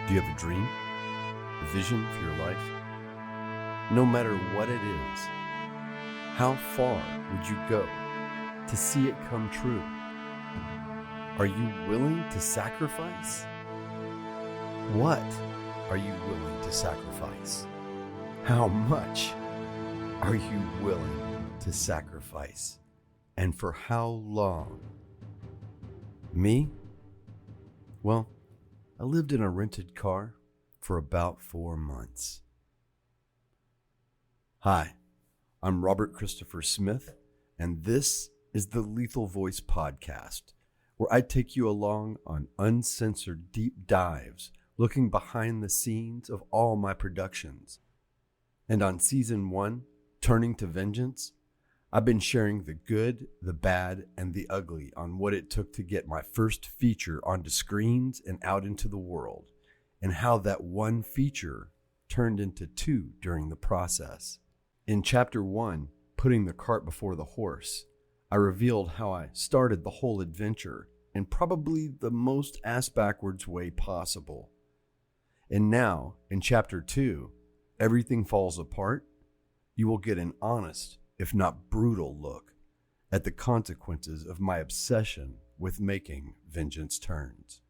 Do you have a dream? A vision for your life? No matter what it is, how far would you go to see it come true? Are you willing to sacrifice? What are you willing to sacrifice? How much are you willing to sacrifice? And for how long? Me? Well, I lived in a rented car for about 4 months. Hi, I'm Robert Christopher Smith, and this is the Lethal Voice Podcast, where I take you along on uncensored deep dives, looking behind the scenes of all my productions. And on Season 1, Turning to Vengeance, I've been sharing the good, the bad, and the ugly on what it took to get my first feature onto screens and out into the world, and how that one feature turned into 2 during the process. In Chapter 1, Putting the Cart Before the Horse, I revealed how I started the whole adventure in probably the most ass-backwards way possible. And now, in Chapter 2, Everything Falls Apart, you will get an honest, if not brutal, look at the consequences of my obsession with making vengeance turns.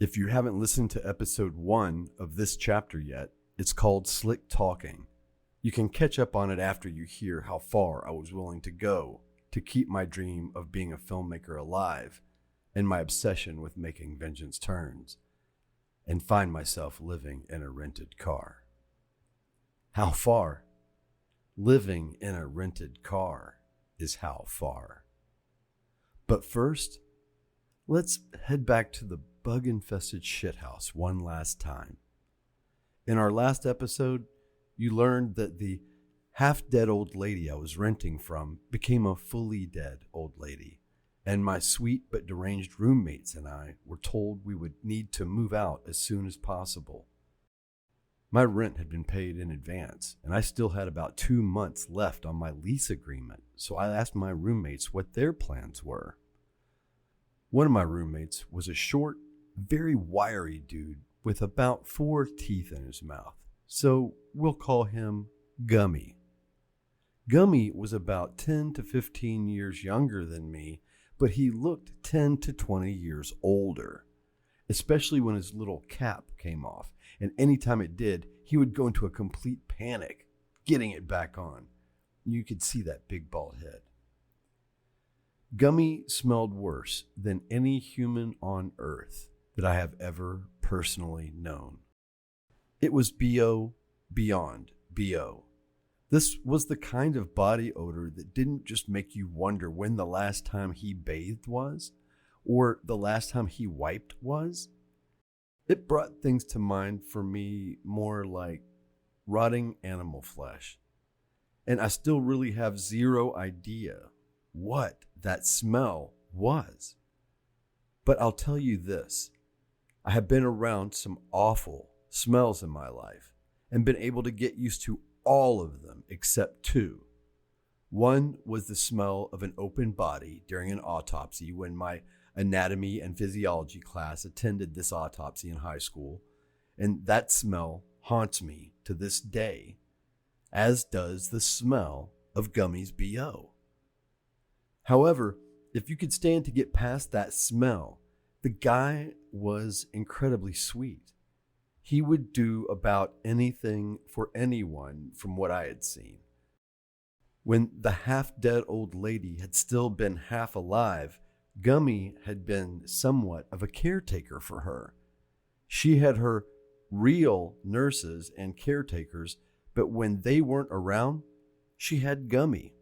If you haven't listened to episode 1 of this chapter yet, it's called Slick Talking. You can catch up on it after you hear how far I was willing to go to keep my dream of being a filmmaker alive and my obsession with making vengeance turns, and find myself living in a rented car. How far? Living in a rented car is how far. But first, let's head back to the bug-infested shithouse one last time. In our last episode, you learned that the half-dead old lady I was renting from became a fully dead old lady, and my sweet but deranged roommates and I were told we would need to move out as soon as possible. My rent had been paid in advance, and I still had about 2 months left on my lease agreement, so I asked my roommates what their plans were. One of my roommates was a short, very wiry dude with about 4 teeth in his mouth, so we'll call him Gummy. Gummy was about 10 to 15 years younger than me, but he looked 10 to 20 years older, especially when his little cap came off. And anytime it did, he would go into a complete panic, getting it back on. You could see that big bald head. Gummy smelled worse than any human on earth that I have ever personally known. It was BO beyond BO. This was the kind of body odor that didn't just make you wonder when the last time he bathed was, or the last time he wiped was. It brought things to mind for me more like rotting animal flesh. And I still really have zero idea what that smell was. But I'll tell you this, I have been around some awful smells in my life and been able to get used to all of them except 2. One was the smell of an open body during an autopsy when my anatomy and physiology class attended this autopsy in high school, and that smell haunts me to this day, as does the smell of Gummy's BO. However, if you could stand to get past that smell, the guy was incredibly sweet. He would do about anything for anyone from what I had seen. When the half-dead old lady had still been half alive, Gummy had been somewhat of a caretaker for her. She had her real nurses and caretakers, but when they weren't around, she had Gummy.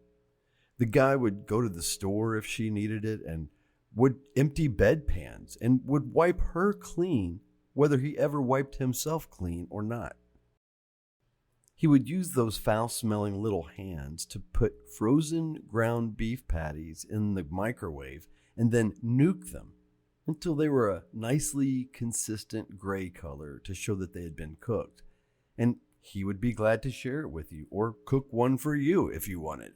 The guy would go to the store if she needed it and would empty bedpans and would wipe her clean, whether he ever wiped himself clean or not. He would use those foul-smelling little hands to put frozen ground beef patties in the microwave and then nuke them until they were a nicely consistent gray color to show that they had been cooked. And he would be glad to share it with you or cook one for you if you wanted.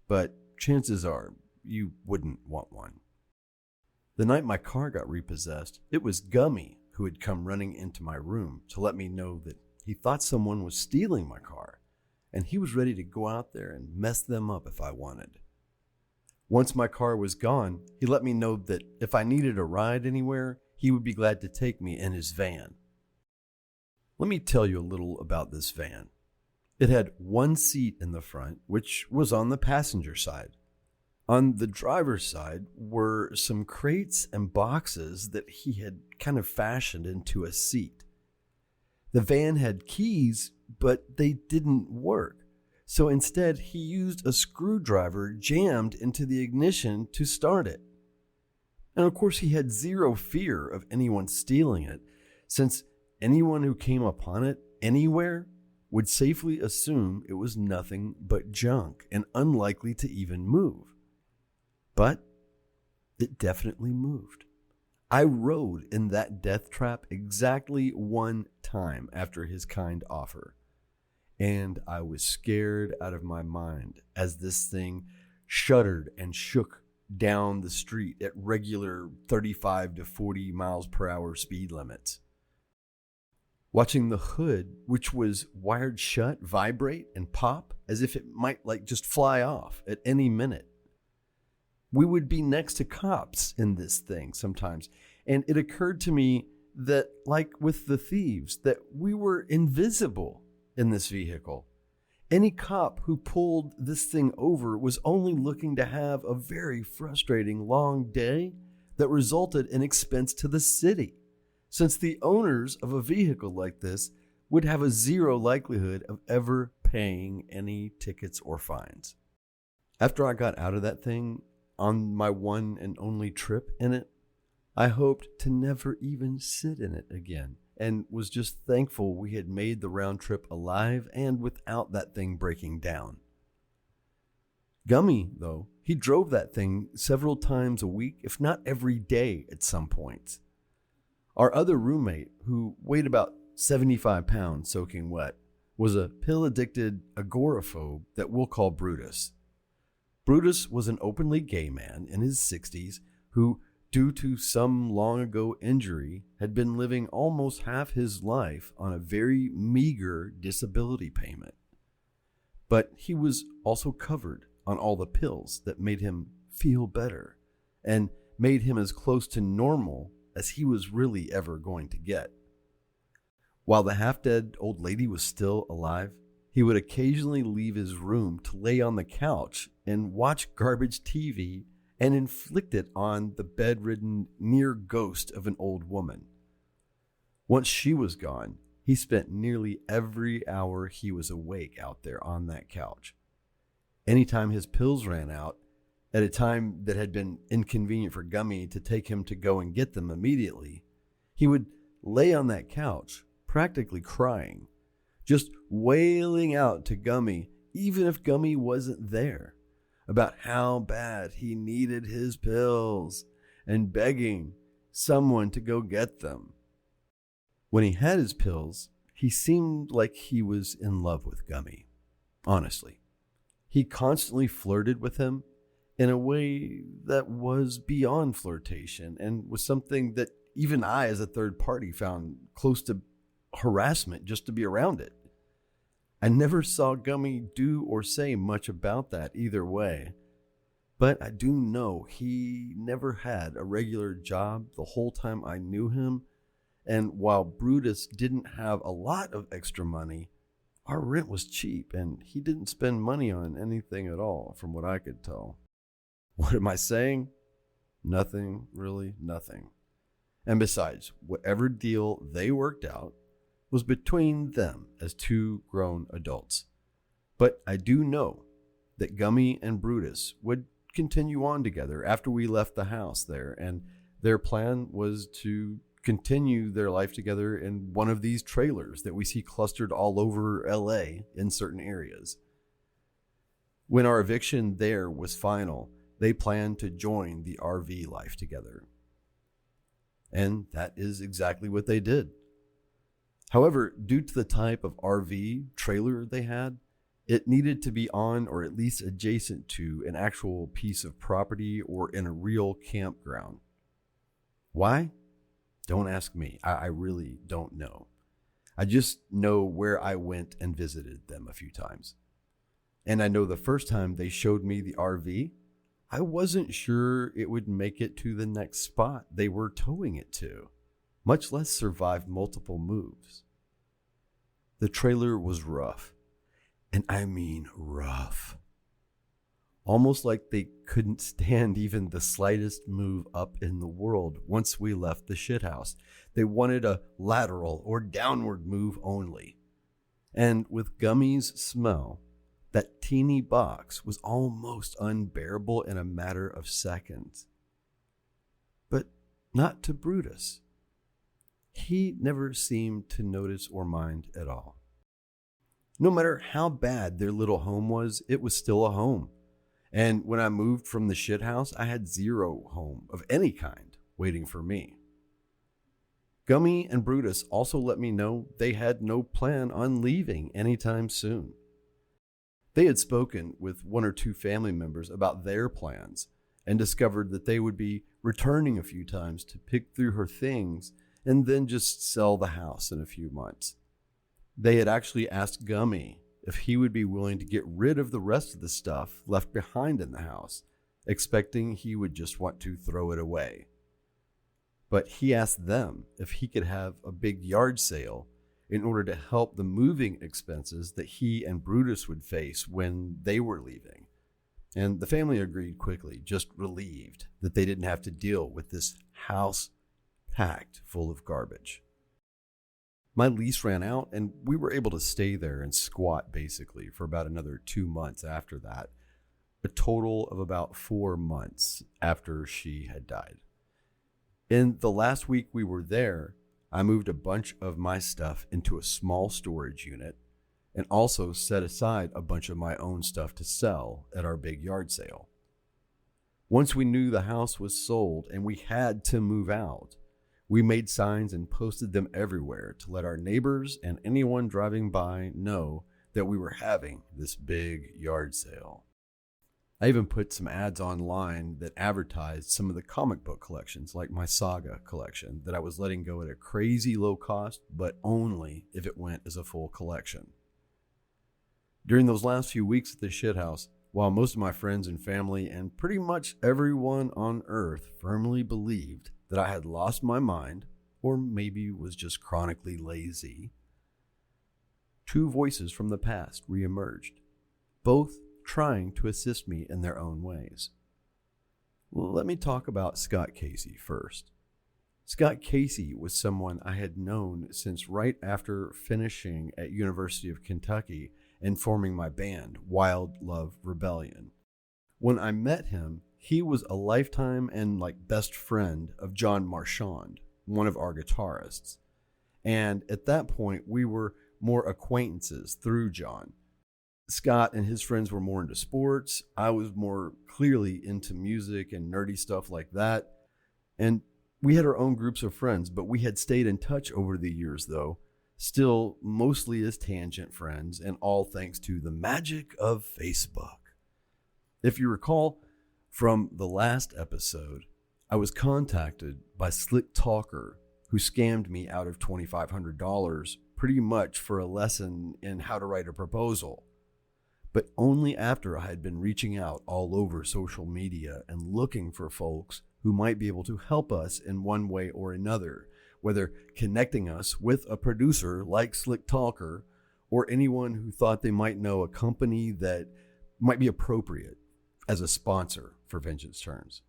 But chances are you wouldn't want one. The night my car got repossessed, it was Gummy who had come running into my room to let me know that he thought someone was stealing my car, and he was ready to go out there and mess them up if I wanted. Once my car was gone, he let me know that if I needed a ride anywhere, he would be glad to take me in his van. Let me tell you a little about this van. It had one seat in the front, which was on the passenger side. On the driver's side were some crates and boxes that he had kind of fashioned into a seat. The van had keys, but they didn't work. So instead, he used a screwdriver jammed into the ignition to start it. And of course, he had zero fear of anyone stealing it, since anyone who came upon it anywhere would safely assume it was nothing but junk and unlikely to even move. But it definitely moved. I rode in that death trap exactly one time after his kind offer. And I was scared out of my mind as this thing shuddered and shook down the street at regular 35 to 40 miles per hour speed limits. Watching the hood, which was wired shut, vibrate and pop as if it might just fly off at any minute. We would be next to cops in this thing sometimes, and it occurred to me that, like with the thieves, that we were invisible in this vehicle. Any cop who pulled this thing over was only looking to have a very frustrating long day that resulted in expense to the city, since the owners of a vehicle like this would have a zero likelihood of ever paying any tickets or fines. After I got out of that thing on my one and only trip in it, I hoped to never even sit in it again, and was just thankful we had made the round trip alive and without that thing breaking down. Gummy, though, he drove that thing several times a week, if not every day at some point. Our other roommate, who weighed about 75 pounds soaking wet, was a pill-addicted agoraphobe that we'll call Brutus. Brutus was an openly gay man in his 60s who, due to some long ago injury, had been living almost half his life on a very meager disability payment. But he was also covered on all the pills that made him feel better and made him as close to normal as he was really ever going to get. While the half-dead old lady was still alive, he would occasionally leave his room to lay on the couch and watch garbage TV and inflict it on the bedridden near ghost of an old woman. Once she was gone, he spent nearly every hour he was awake out there on that couch. Anytime his pills ran out, at a time that had been inconvenient for Gummy to take him to go and get them immediately, he would lay on that couch, practically crying, just wailing out to Gummy, even if Gummy wasn't there, about how bad he needed his pills and begging someone to go get them. When he had his pills, he seemed like he was in love with Gummy. Honestly, he constantly flirted with him in a way that was beyond flirtation and was something that even I, as a third party, found close to harassment just to be around it. I never saw Gummy do or say much about that either way, but I do know he never had a regular job the whole time I knew him, and while Brutus didn't have a lot of extra money, our rent was cheap and he didn't spend money on anything at all, from what I could tell. What am I saying? Nothing, really nothing. And besides, whatever deal they worked out was between them as two grown adults. But I do know that Gummy and Brutus would continue on together after we left the house there, and their plan was to continue their life together in one of these trailers that we see clustered all over LA in certain areas. When our eviction there was final, they planned to join the RV life together. And that is exactly what they did. However, due to the type of RV trailer they had, it needed to be on or at least adjacent to an actual piece of property or in a real campground. Why? Don't ask me. I really don't know. I just know where I went and visited them a few times. And I know the first time they showed me the RV, I wasn't sure it would make it to the next spot they were towing it to, much less survive multiple moves. The trailer was rough, and I mean rough. Almost like they couldn't stand even the slightest move up in the world once we left the shithouse. They wanted a lateral or downward move only. And with Gummy's smell, that teeny box was almost unbearable in a matter of seconds. But not to Brutus. He never seemed to notice or mind at all. No matter how bad their little home was, it was still a home. And when I moved from the shithouse, I had zero home of any kind waiting for me. Gummy and Brutus also let me know they had no plan on leaving anytime soon. They had spoken with one or two family members about their plans and discovered that they would be returning a few times to pick through her things and then just sell the house in a few months. They had actually asked Gummy if he would be willing to get rid of the rest of the stuff left behind in the house, expecting he would just want to throw it away. But he asked them if he could have a big yard sale in order to help the moving expenses that he and Brutus would face when they were leaving. And the family agreed quickly, just relieved that they didn't have to deal with this house packed full of garbage. My lease ran out, and we were able to stay there and squat basically for about another 2 months after that, a total of about 4 months after she had died. In the last week we were there, I moved a bunch of my stuff into a small storage unit and also set aside a bunch of my own stuff to sell at our big yard sale. Once we knew the house was sold and we had to move out, we made signs and posted them everywhere to let our neighbors and anyone driving by know that we were having this big yard sale. I even put some ads online that advertised some of the comic book collections, like my Saga collection, that I was letting go at a crazy low cost, but only if it went as a full collection. During those last few weeks at the shithouse, while most of my friends and family and pretty much everyone on earth firmly believed that I had lost my mind, or maybe was just chronically lazy, two voices from the past reemerged, both trying to assist me in their own ways. Let me talk about Scott Casey first. Scott Casey was someone I had known since right after finishing at University of Kentucky and forming my band, Wild Love Rebellion. When I met him, he was a lifetime and best friend of John Marchand, one of our guitarists. And at that point, we were more acquaintances through John. Scott and his friends were more into sports. I was more clearly into music and nerdy stuff like that. And we had our own groups of friends, but we had stayed in touch over the years, though, still mostly as tangent friends, and all thanks to the magic of Facebook. If you recall from the last episode, I was contacted by Slick Talker, who scammed me out of $2,500 pretty much for a lesson in how to write a proposal. But only after I had been reaching out all over social media and looking for folks who might be able to help us in one way or another, whether connecting us with a producer like Slick Talker or anyone who thought they might know a company that might be appropriate as a sponsor for Vengeance Terms.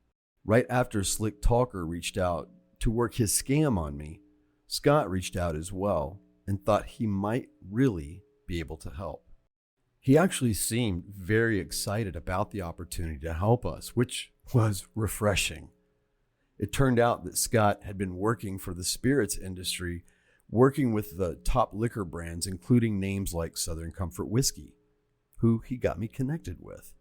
Right after Slick Talker reached out to work his scam on me, Scott reached out as well and thought he might really be able to help. He actually seemed very excited about the opportunity to help us, which was refreshing. It turned out that Scott had been working for the spirits industry, working with the top liquor brands, including names like Southern Comfort Whiskey, who he got me connected with.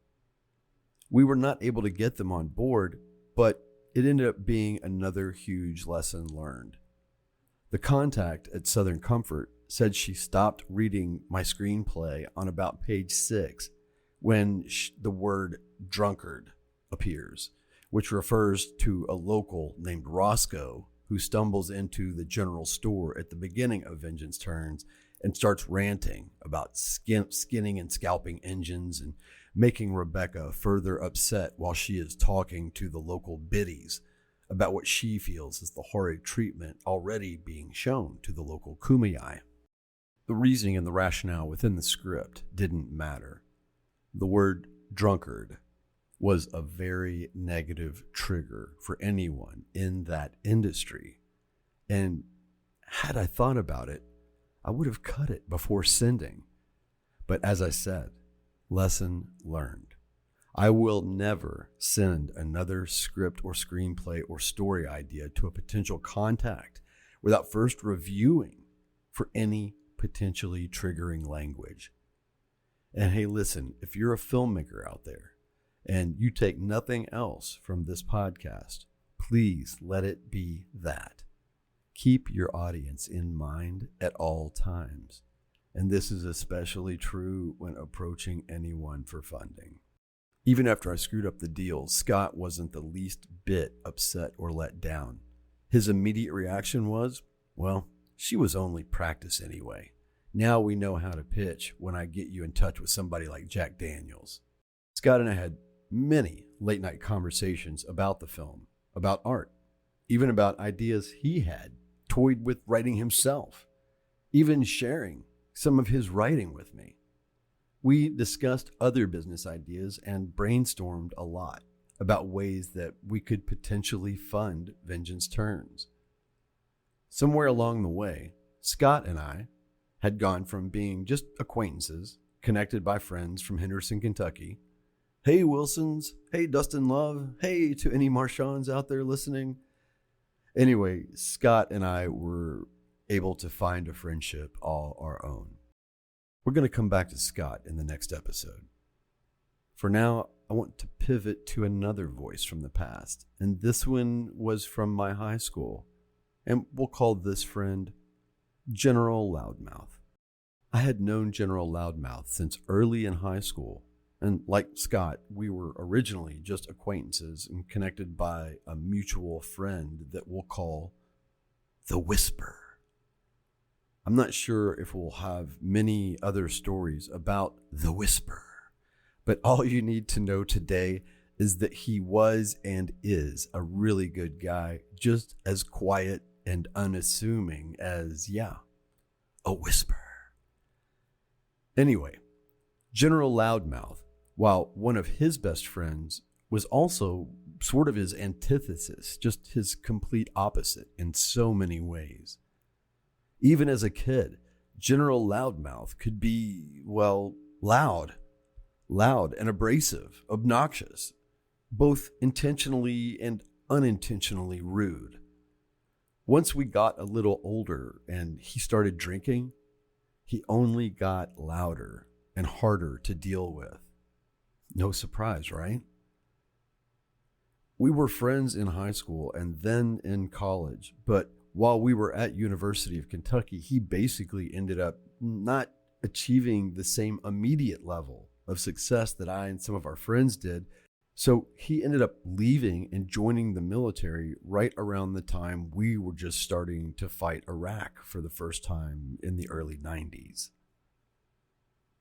We were not able to get them on board, but it ended up being another huge lesson learned. The contact at Southern Comfort said she stopped reading my screenplay on about page 6 when the word drunkard appears, which refers to a local named Roscoe who stumbles into the general store at the beginning of Vengeance Turns and starts ranting about skinning and scalping engines and making Rebecca further upset while she is talking to the local biddies about what she feels is the horrid treatment already being shown to the local kumeyaay. The reasoning and the rationale within the script didn't matter. The word drunkard was a very negative trigger for anyone in that industry. And had I thought about it, I would have cut it before sending. But as I said, lesson learned. I will never send another script or screenplay or story idea to a potential contact without first reviewing for any potentially triggering language. And hey, listen, if you're a filmmaker out there and you take nothing else from this podcast, please let it be that. Keep your audience in mind at all times. And this is especially true when approaching anyone for funding. Even after I screwed up the deal, Scott wasn't the least bit upset or let down. His immediate reaction was, well, she was only practice anyway. Now we know how to pitch when I get you in touch with somebody like Jack Daniels. Scott and I had many late night conversations about the film, about art, even about ideas he had toyed with writing himself, even sharing some of his writing with me. We discussed other business ideas and brainstormed a lot about ways that we could potentially fund Vengeance Turns. Somewhere along the way, Scott and I had gone from being just acquaintances, connected by friends from Henderson, Kentucky. Hey, Wilsons. Hey, Dustin Love. Hey, to any Marshaws out there listening. Anyway, Scott and I were able to find a friendship all our own. We're going to come back to Scott in the next episode. For now, I want to pivot to another voice from the past, and this one was from my high school, and we'll call this friend General Loudmouth. I had known General Loudmouth since early in high school, and like Scott, we were originally just acquaintances and connected by a mutual friend that we'll call the Whisper. I'm not sure if we'll have many other stories about the Whisper, but all you need to know today is that he was and is a really good guy, just as quiet and unassuming as, a whisper. Anyway, General Loudmouth, while one of his best friends, was also sort of his antithesis, just his complete opposite in so many ways. Even as a kid, General Loudmouth could be, loud and abrasive, obnoxious, both intentionally and unintentionally rude. Once we got a little older and he started drinking, he only got louder and harder to deal with. No surprise, right? We were friends in high school and then in college, but while we were at University of Kentucky, he basically ended up not achieving the same immediate level of success that I and some of our friends did. So he ended up leaving and joining the military right around the time we were just starting to fight Iraq for the first time in the early 90s.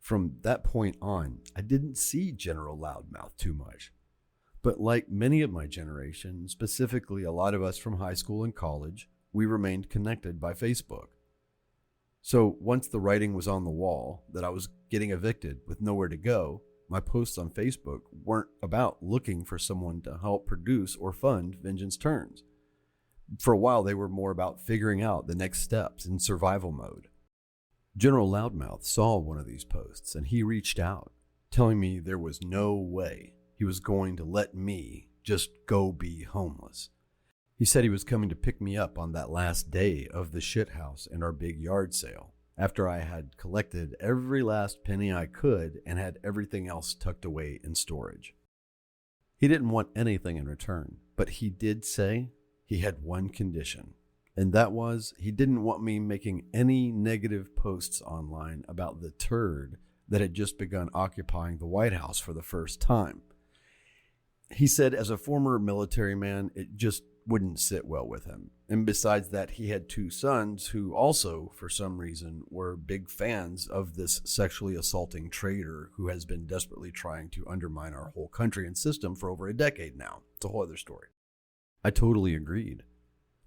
From that point on, I didn't see General Loudmouth too much. But like many of my generation, specifically a lot of us from high school and college, we remained connected by Facebook. So once the writing was on the wall that I was getting evicted with nowhere to go, my posts on Facebook weren't about looking for someone to help produce or fund Vengeance Turns. For a while, they were more about figuring out the next steps in survival mode. General Loudmouth saw one of these posts and he reached out, telling me there was no way he was going to let me just go be homeless. He said he was coming to pick me up on that last day of the shithouse and our big yard sale, after I had collected every last penny I could and had everything else tucked away in storage. He didn't want anything in return, but he did say he had one condition, and that was he didn't want me making any negative posts online about the turd that had just begun occupying the White House for the first time. He said, as a former military man, it just wouldn't sit well with him. And besides that, he had 2 sons who also, for some reason, were big fans of this sexually assaulting traitor who has been desperately trying to undermine our whole country and system for over a decade now. It's a whole other story. I totally agreed.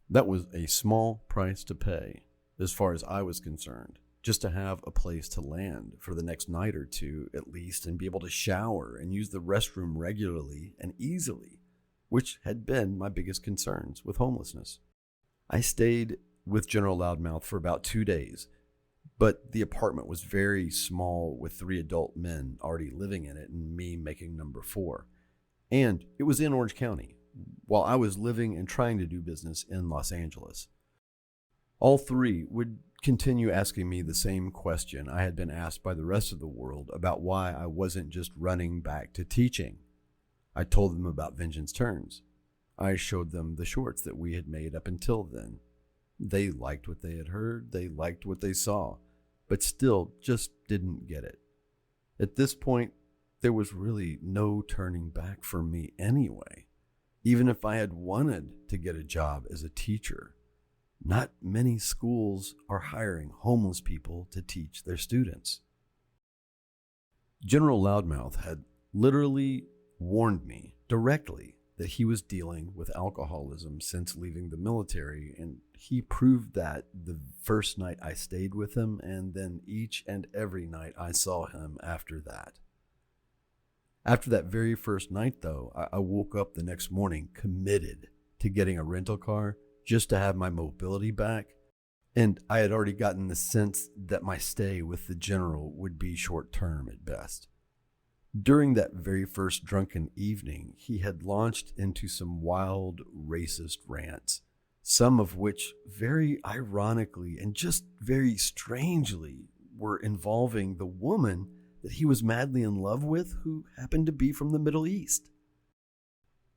That was a small price to pay, as far as I was concerned, just to have a place to land for the next night or two at least and be able to shower and use the restroom regularly and easily, which had been my biggest concerns with homelessness. I stayed with General Loudmouth for about 2 days, but the apartment was very small with 3 adult men already living in it and me making number 4. And it was in Orange County, while I was living and trying to do business in Los Angeles. All 3 would continue asking me the same question I had been asked by the rest of the world about why I wasn't just running back to teaching. I told them about Vengeance Turns. I showed them the shorts that we had made up until then. They liked what they had heard, they liked what they saw, but still just didn't get it. At this point, there was really no turning back for me anyway. Even if I had wanted to get a job as a teacher, not many schools are hiring homeless people to teach their students. General Loudmouth had literally warned me directly that he was dealing with alcoholism since leaving the military, and he proved that the first night I stayed with him, and then each and every night I saw him after that. After that very first night, though, I woke up the next morning committed to getting a rental car just to have my mobility back, and I had already gotten the sense that my stay with the general would be short-term at best. During that very first drunken evening, he had launched into some wild racist rants, some of which very ironically and just very strangely were involving the woman that he was madly in love with, who happened to be from the Middle East.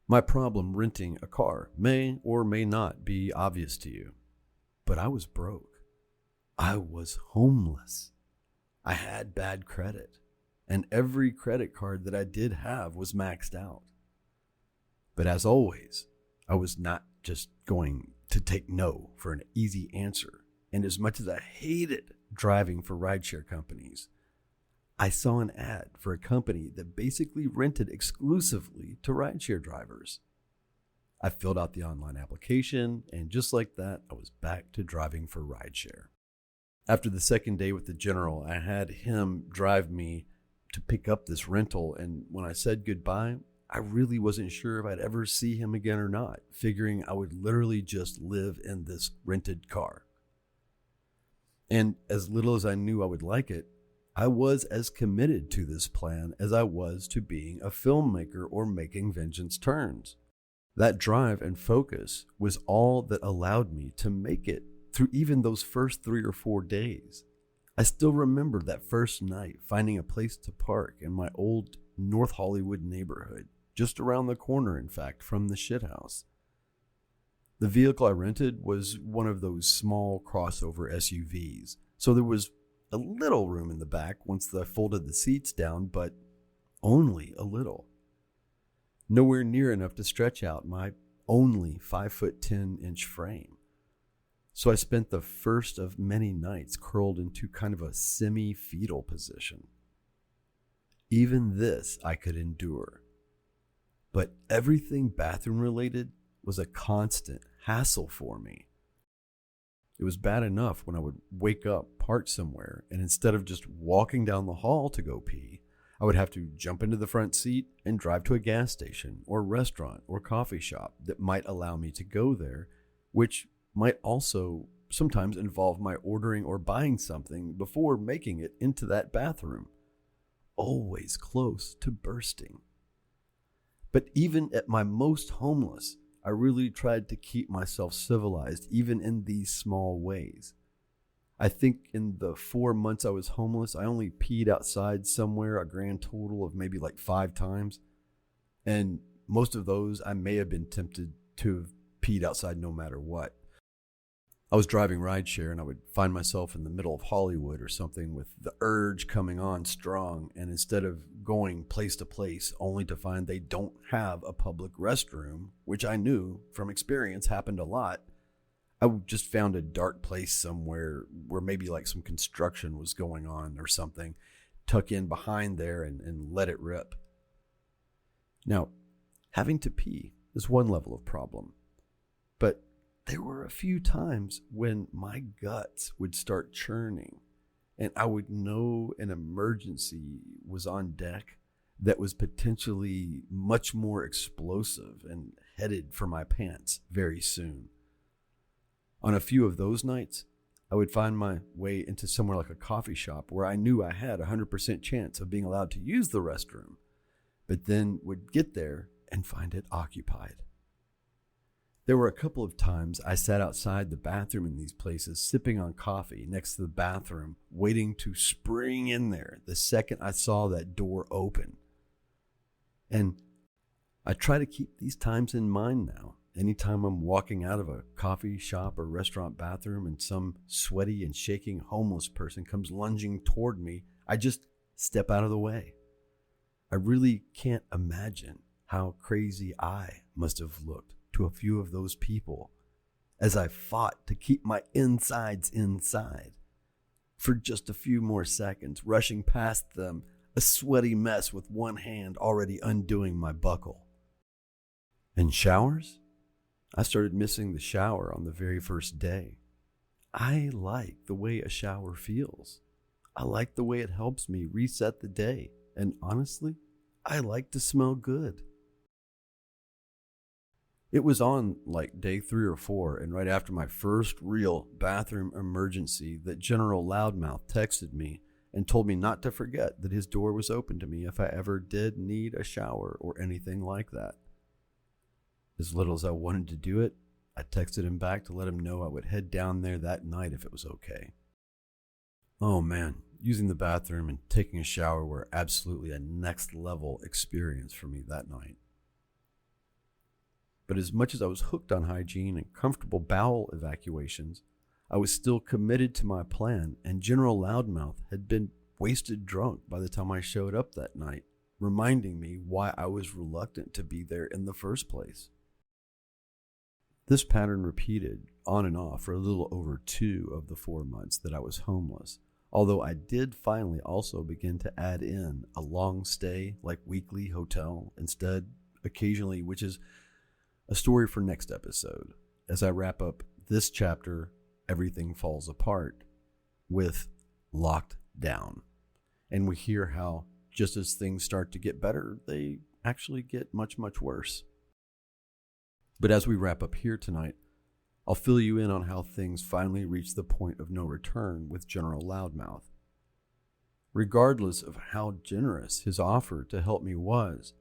My problem renting a car may or may not be obvious to you, but I was broke. I was homeless. I had bad credit, and every credit card that I did have was maxed out. But as always, I was not just going to take no for an easy answer, and as much as I hated driving for rideshare companies, I saw an ad for a company that basically rented exclusively to rideshare drivers. I filled out the online application, and just like that, I was back to driving for rideshare. After the second day with the general, I had him drive me to pick up this rental, and when I said goodbye, I really wasn't sure if I'd ever see him again or not, figuring I would literally just live in this rented car. And as little as I knew I would like it, I was as committed to this plan as I was to being a filmmaker or making Vengeance Turns. That drive and focus was all that allowed me to make it through even those first 3 or 4 days. I still remember that first night finding a place to park in my old North Hollywood neighborhood, just around the corner, in fact, from the shithouse. The vehicle I rented was one of those small crossover SUVs, so there was a little room in the back once I folded the seats down, but only a little. Nowhere near enough to stretch out my only 5'10" frame. So I spent the first of many nights curled into kind of a semi-fetal position. Even this I could endure. But everything bathroom related was a constant hassle for me. It was bad enough when I would wake up, park somewhere, and instead of just walking down the hall to go pee, I would have to jump into the front seat and drive to a gas station or restaurant or coffee shop that might allow me to go there, which might also sometimes involve my ordering or buying something before making it into that bathroom. Always close to bursting. But even at my most homeless, I really tried to keep myself civilized, even in these small ways. I think in the 4 months I was homeless, I only peed outside somewhere a grand total of maybe like 5 times. And most of those, I may have been tempted to have peed outside no matter what. I was driving rideshare and I would find myself in the middle of Hollywood or something with the urge coming on strong. And instead of going place to place only to find they don't have a public restroom, which I knew from experience happened a lot, I just found a dark place somewhere where maybe like some construction was going on or something, tuck in behind there and let it rip. Now, having to pee is one level of problem, but there were a few times when my guts would start churning and I would know an emergency was on deck that was potentially much more explosive and headed for my pants very soon. On a few of those nights, I would find my way into somewhere like a coffee shop where I knew I had a 100% chance of being allowed to use the restroom, but then would get there and find it occupied. There were a couple of times I sat outside the bathroom in these places, sipping on coffee next to the bathroom, waiting to spring in there the second I saw that door open. And I try to keep these times in mind now. Anytime I'm walking out of a coffee shop or restaurant bathroom and some sweaty and shaking homeless person comes lunging toward me, I just step out of the way. I really can't imagine how crazy I must have looked to a few of those people as I fought to keep my insides inside for just a few more seconds, rushing past them, a sweaty mess with one hand already undoing my buckle. And showers? I started missing the shower on the very first day. I like the way a shower feels. I like the way it helps me reset the day. And honestly, I like to smell good. It was on like day 3 or 4, and right after my first real bathroom emergency that General Loudmouth texted me and told me not to forget that his door was open to me if I ever did need a shower or anything like that. As little as I wanted to do it, I texted him back to let him know I would head down there that night if it was okay. Oh man, using the bathroom and taking a shower were absolutely a next level experience for me that night. But as much as I was hooked on hygiene and comfortable bowel evacuations, I was still committed to my plan, and General Loudmouth had been wasted drunk by the time I showed up that night, reminding me why I was reluctant to be there in the first place. This pattern repeated on and off for a little over 2 of the 4 months that I was homeless, although I did finally also begin to add in a long stay, like weekly hotel instead, occasionally, which is a story for next episode. As I wrap up this chapter, Everything Falls Apart, with Locked Down. And we hear how just as things start to get better, they actually get much, much worse. But as we wrap up here tonight, I'll fill you in on how things finally reached the point of no return with General Loudmouth. Regardless of how generous his offer to help me was,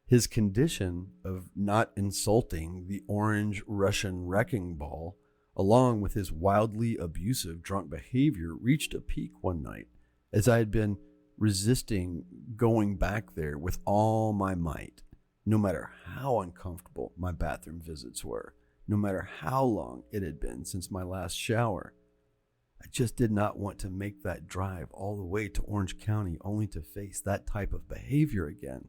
his condition of not insulting the orange Russian wrecking ball, along with his wildly abusive drunk behavior, reached a peak one night as I had been resisting going back there with all my might, no matter how uncomfortable my bathroom visits were, no matter how long it had been since my last shower. I just did not want to make that drive all the way to Orange County only to face that type of behavior again.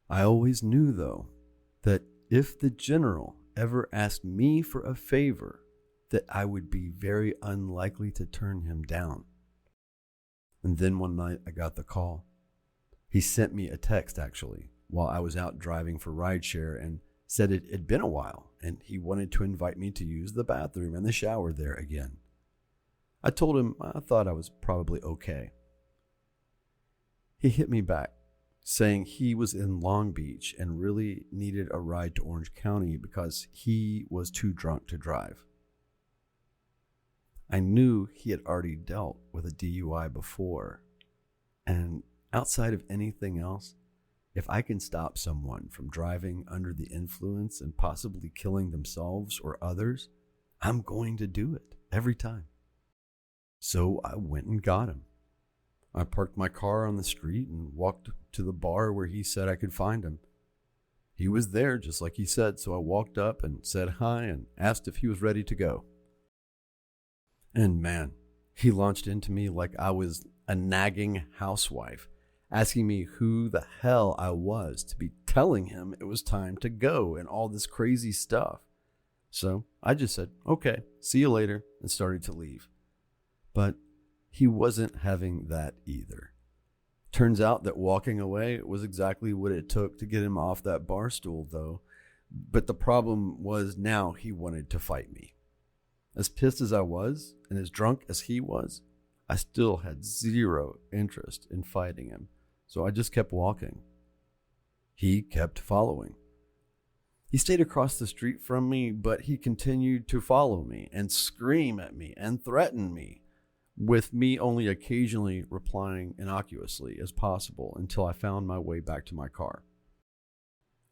I always knew, though, that if the general ever asked me for a favor, that I would be very unlikely to turn him down. And then one night I got the call. He sent me a text, actually, while I was out driving for rideshare, and said it had been a while and he wanted to invite me to use the bathroom and the shower there again. I told him I thought I was probably okay. He hit me back, saying he was in Long Beach and really needed a ride to Orange County because he was too drunk to drive. I knew he had already dealt with a DUI before, and outside of anything else, if I can stop someone from driving under the influence and possibly killing themselves or others, I'm going to do it every time. So I went and got him. I parked my car on the street and walked to the bar where he said I could find him. He was there just like he said, so I walked up and said hi and asked if he was ready to go. And man, he launched into me like I was a nagging housewife, asking me who the hell I was to be telling him it was time to go and all this crazy stuff. So I just said, okay, see you later, and started to leave. But he wasn't having that either. Turns out that walking away was exactly what it took to get him off that bar stool, though. But the problem was now he wanted to fight me. As pissed as I was, and as drunk as he was, I still had zero interest in fighting him. So I just kept walking. He kept following. He stayed across the street from me, but he continued to follow me and scream at me and threaten me, with me only occasionally replying innocuously as possible until I found my way back to my car.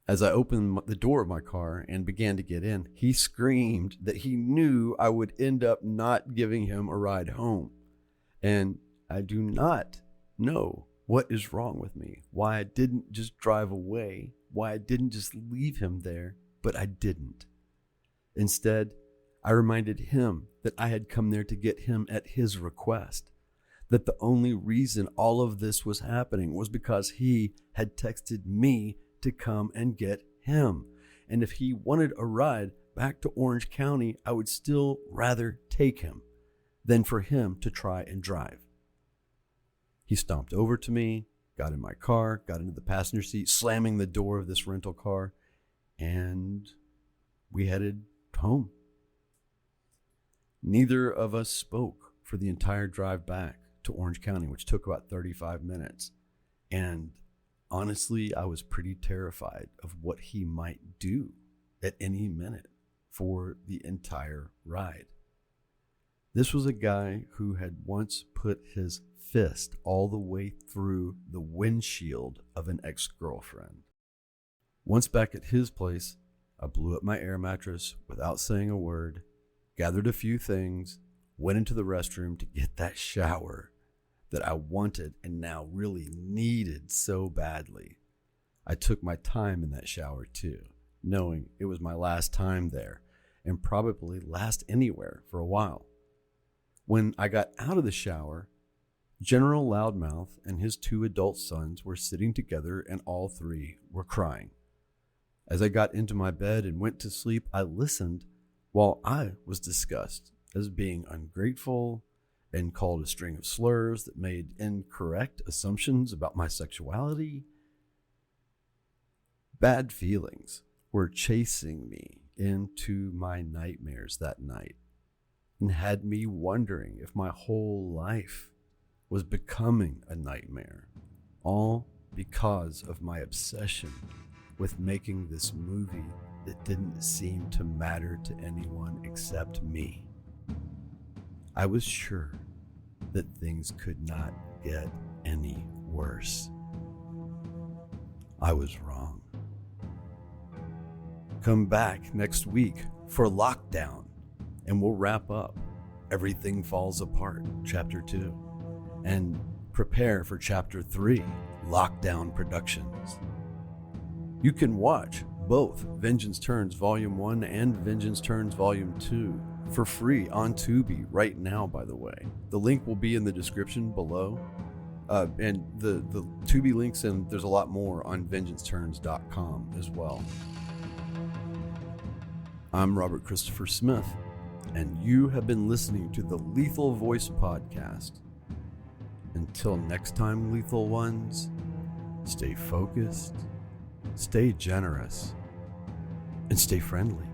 As I opened the door of my car and began to get in, he screamed that he knew I would end up not giving him a ride home. And I do not know what is wrong with me, why I didn't just drive away, why I didn't just leave him there, but I didn't. Instead, I reminded him that I had come there to get him at his request, that the only reason all of this was happening was because he had texted me to come and get him. And if he wanted a ride back to Orange County, I would still rather take him than for him to try and drive. He stomped over to me, got in my car, got into the passenger seat, slamming the door of this rental car, and we headed home. Neither of us spoke for the entire drive back to Orange County, which took about 35 minutes. And honestly, I was pretty terrified of what he might do at any minute for the entire ride. This was a guy who had once put his fist all the way through the windshield of an ex-girlfriend. Once back at his place, I blew up my air mattress without saying a word, gathered a few things, went into the restroom to get that shower that I wanted and now really needed so badly. I took my time in that shower too, knowing it was my last time there and probably last anywhere for a while. When I got out of the shower, General Loudmouth and his 2 adult sons were sitting together and all 3 were crying. As I got into my bed and went to sleep, I listened while I was discussed as being ungrateful and called a string of slurs that made incorrect assumptions about my sexuality. Bad feelings were chasing me into my nightmares that night and had me wondering if my whole life was becoming a nightmare, all because of my obsession with making this movie that didn't seem to matter to anyone except me. I was sure that things could not get any worse. I was wrong. Come back next week for Lockdown, and we'll wrap up Everything Falls Apart, Chapter 2, and prepare for Chapter 3, Lockdown Productions. You can watch both Vengeance Turns Volume 1 and Vengeance Turns Volume 2 for free on Tubi right now, by the way. The link will be in the description below. And the Tubi links, and there's a lot more on vengeanceturns.com as well. I'm Robert Christopher Smith, and you have been listening to the Lethal Voice Podcast. Until next time, lethal ones, stay focused, stay generous, and stay friendly.